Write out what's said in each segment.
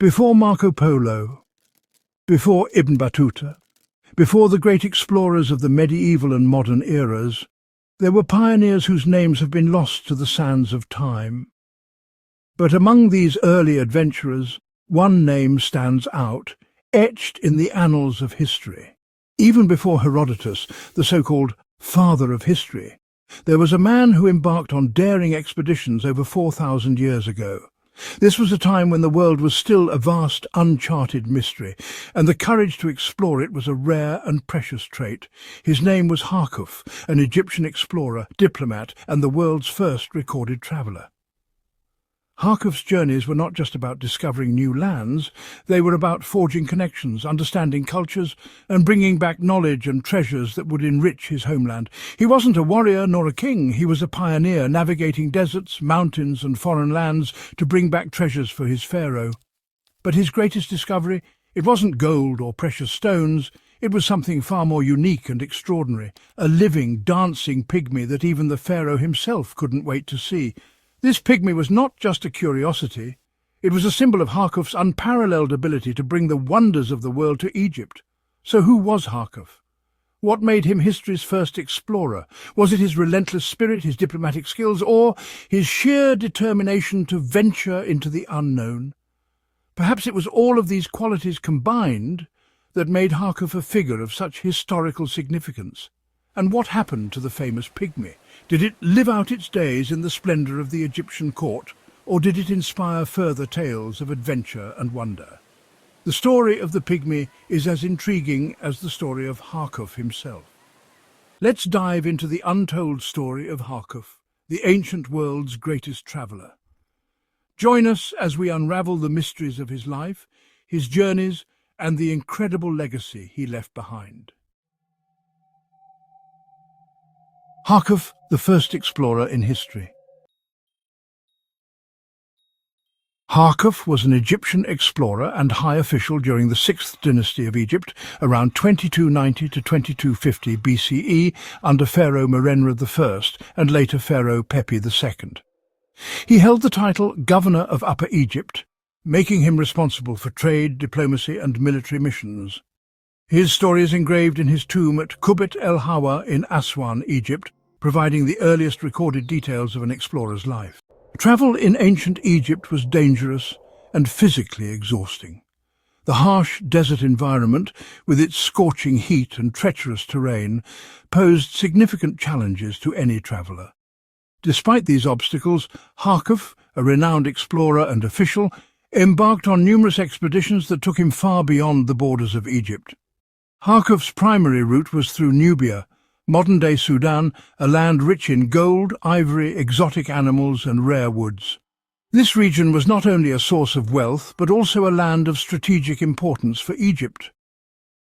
Before Marco Polo, before Ibn Battuta, before the great explorers of the medieval and modern eras, there were pioneers whose names have been lost to the sands of time. But among these early adventurers, one name stands out, etched in the annals of history. Even before Herodotus, the so-called father of history, there was a man who embarked on daring expeditions over 4,000 years ago. This was a time when the world was still a vast, uncharted mystery, and the courage to explore it was a rare and precious trait. His name was Harkhuf, an Egyptian explorer, diplomat, and the world's first recorded traveller. Harkhuf's journeys were not just about discovering new lands, they were about forging connections, understanding cultures, and bringing back knowledge and treasures that would enrich his homeland. He wasn't a warrior nor a king, he was a pioneer, navigating deserts, mountains, and foreign lands to bring back treasures for his pharaoh. But his greatest discovery, it wasn't gold or precious stones, it was something far more unique and extraordinary, a living, dancing pygmy that even the pharaoh himself couldn't wait to see. This pygmy was not just a curiosity, it was a symbol of Harkhuf's unparalleled ability to bring the wonders of the world to Egypt. So who was Harkhuf? What made him history's first explorer? Was it his relentless spirit, his diplomatic skills, or his sheer determination to venture into the unknown? Perhaps it was all of these qualities combined that made Harkhuf a figure of such historical significance. And what happened to the famous pygmy? Did it live out its days in the splendour of the Egyptian court, or did it inspire further tales of adventure and wonder? The story of the pygmy is as intriguing as the story of Harkhuf himself. Let's dive into the untold story of Harkhuf, the ancient world's greatest traveller. Join us as we unravel the mysteries of his life, his journeys, and the incredible legacy he left behind. Harkhuf, the first explorer in history. Harkhuf was an Egyptian explorer and high official during the 6th dynasty of Egypt, around 2290 to 2250 BCE, under Pharaoh Merenra I and later Pharaoh Pepi II. He held the title Governor of Upper Egypt, making him responsible for trade, diplomacy and military missions. His story is engraved in his tomb at Kubet el-Hawa in Aswan, Egypt, providing the earliest recorded details of an explorer's life. Travel in ancient Egypt was dangerous and physically exhausting. The harsh desert environment, with its scorching heat and treacherous terrain, posed significant challenges to any traveller. Despite these obstacles, Harkhuf, a renowned explorer and official, embarked on numerous expeditions that took him far beyond the borders of Egypt. Harkhuf's primary route was through Nubia, modern-day Sudan, a land rich in gold, ivory, exotic animals and rare woods. This region was not only a source of wealth, but also a land of strategic importance for Egypt.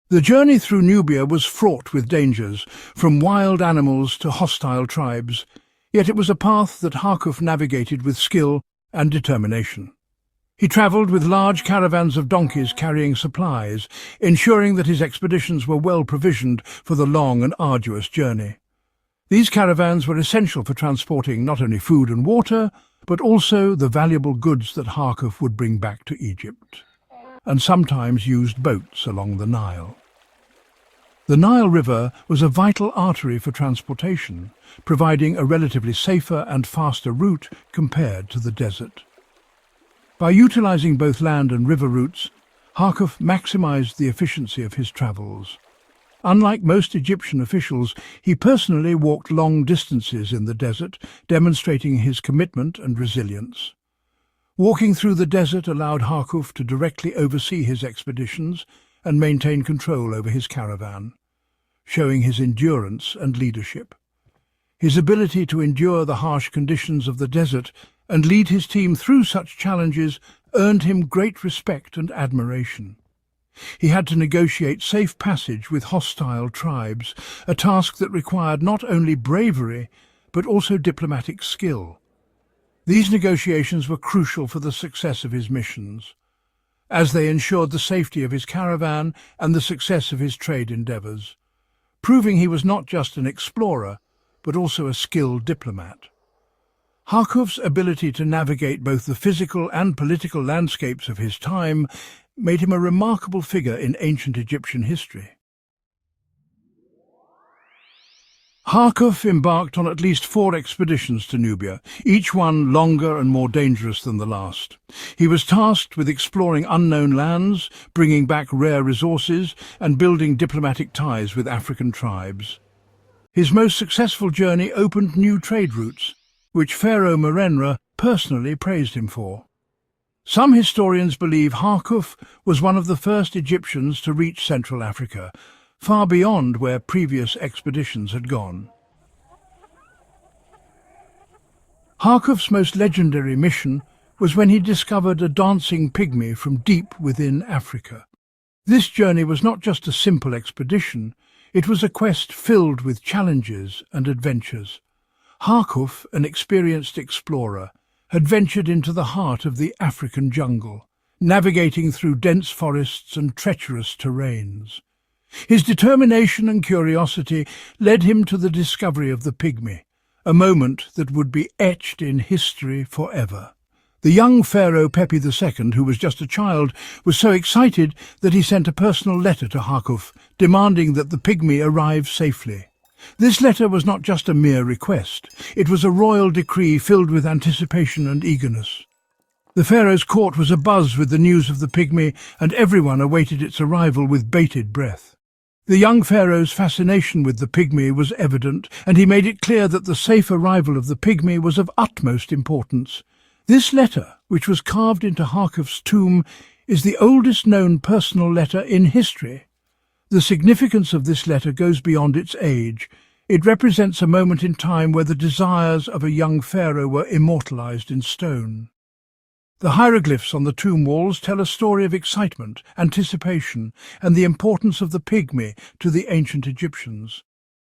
The journey through Nubia was fraught with dangers, from wild animals to hostile tribes, yet it was a path that Harkhuf navigated with skill and determination. He travelled with large caravans of donkeys carrying supplies, ensuring that his expeditions were well provisioned for the long and arduous journey. These caravans were essential for transporting not only food and water, but also the valuable goods that Harkhuf would bring back to Egypt, and sometimes used boats along the Nile. The Nile River was a vital artery for transportation, providing a relatively safer and faster route compared to the desert. By utilizing both land and river routes, Harkhuf maximized the efficiency of his travels. Unlike most Egyptian officials, he personally walked long distances in the desert, demonstrating his commitment and resilience. Walking through the desert allowed Harkhuf to directly oversee his expeditions and maintain control over his caravan, showing his endurance and leadership. His ability to endure the harsh conditions of the desert and lead his team through such challenges earned him great respect and admiration. He had to negotiate safe passage with hostile tribes, a task that required not only bravery, but also diplomatic skill. These negotiations were crucial for the success of his missions, as they ensured the safety of his caravan and the success of his trade endeavours, proving he was not just an explorer, but also a skilled diplomat. Harkhuf's ability to navigate both the physical and political landscapes of his time made him a remarkable figure in ancient Egyptian history. Harkhuf embarked on at least 4 expeditions to Nubia, each one longer and more dangerous than the last. He was tasked with exploring unknown lands, bringing back rare resources, and building diplomatic ties with African tribes. His most successful journey opened new trade routes, which Pharaoh Merenra personally praised him for. Some historians believe Harkhuf was one of the first Egyptians to reach Central Africa, far beyond where previous expeditions had gone. Harkhuf's most legendary mission was when he discovered a dancing pygmy from deep within Africa. This journey was not just a simple expedition, it was a quest filled with challenges and adventures. Harkhuf, an experienced explorer, had ventured into the heart of the African jungle, navigating through dense forests and treacherous terrains. His determination and curiosity led him to the discovery of the pygmy, a moment that would be etched in history forever. The young Pharaoh Pepi II, who was just a child, was so excited that he sent a personal letter to Harkhuf, demanding that the pygmy arrive safely. This letter was not just a mere request, it was a royal decree filled with anticipation and eagerness. The pharaoh's court was abuzz with the news of the pygmy, and everyone awaited its arrival with bated breath. The young pharaoh's fascination with the pygmy was evident, and he made it clear that the safe arrival of the pygmy was of utmost importance. This letter, which was carved into Harkhuf's tomb, is the oldest known personal letter in history. The significance of this letter goes beyond its age. It represents a moment in time where the desires of a young pharaoh were immortalized in stone. The hieroglyphs on the tomb walls tell a story of excitement, anticipation, and the importance of the pygmy to the ancient Egyptians.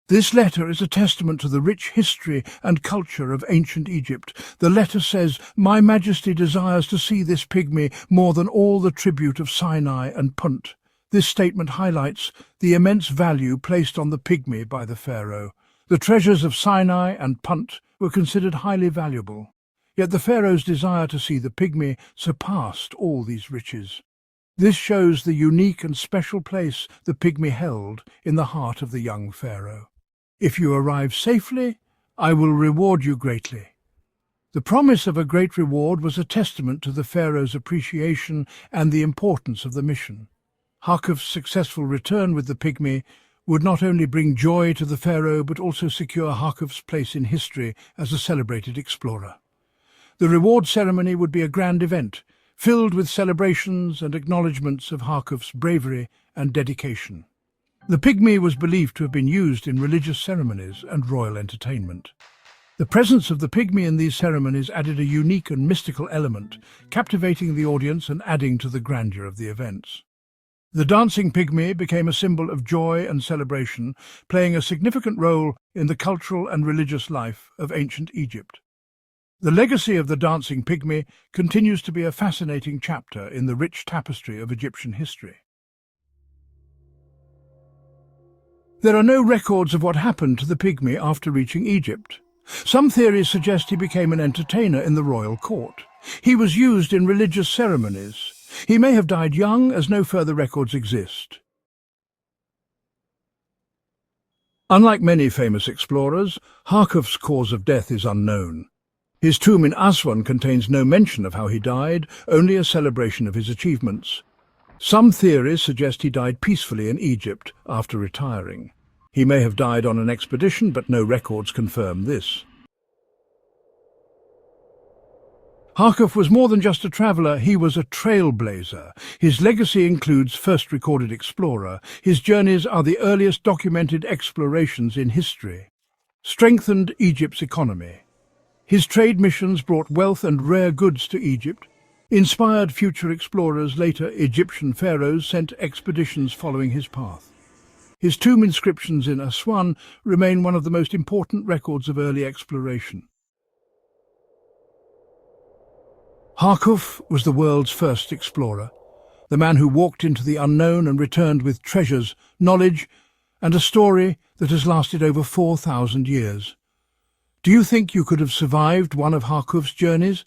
This letter is a testament to the rich history and culture of ancient Egypt. The letter says, "My Majesty desires to see this pygmy more than all the tribute of Sinai and Punt." This statement highlights the immense value placed on the pygmy by the pharaoh. The treasures of Sinai and Punt were considered highly valuable. Yet the pharaoh's desire to see the pygmy surpassed all these riches. This shows the unique and special place the pygmy held in the heart of the young pharaoh. "If you arrive safely, I will reward you greatly." The promise of a great reward was a testament to the pharaoh's appreciation and the importance of the mission. Harkhuf's successful return with the pygmy would not only bring joy to the pharaoh but also secure Harkhuf's place in history as a celebrated explorer. The reward ceremony would be a grand event, filled with celebrations and acknowledgements of Harkhuf's bravery and dedication. The pygmy was believed to have been used in religious ceremonies and royal entertainment. The presence of the pygmy in these ceremonies added a unique and mystical element, captivating the audience and adding to the grandeur of the events. The dancing pygmy became a symbol of joy and celebration, playing a significant role in the cultural and religious life of ancient Egypt. The legacy of the dancing pygmy continues to be a fascinating chapter in the rich tapestry of Egyptian history. There are no records of what happened to the pygmy after reaching Egypt. Some theories suggest he became an entertainer in the royal court. He was used in religious ceremonies. He may have died young, as no further records exist. Unlike many famous explorers, Harkhuf's cause of death is unknown. His tomb in Aswan contains no mention of how he died, only a celebration of his achievements. Some theories suggest he died peacefully in Egypt after retiring. He may have died on an expedition, but no records confirm this. Harkhuf was more than just a traveller, he was a trailblazer. His legacy includes first recorded explorer. His journeys are the earliest documented explorations in history. Strengthened Egypt's economy. His trade missions brought wealth and rare goods to Egypt. Inspired future explorers, later Egyptian pharaohs sent expeditions following his path. His tomb inscriptions in Aswan remain one of the most important records of early exploration. Harkhuf was the world's first explorer, the man who walked into the unknown and returned with treasures, knowledge, and a story that has lasted over 4,000 years. Do you think you could have survived one of Harkhuf's journeys?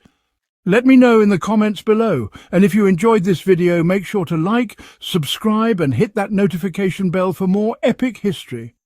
Let me know in the comments below, and if you enjoyed this video, make sure to like, subscribe and hit that notification bell for more epic history.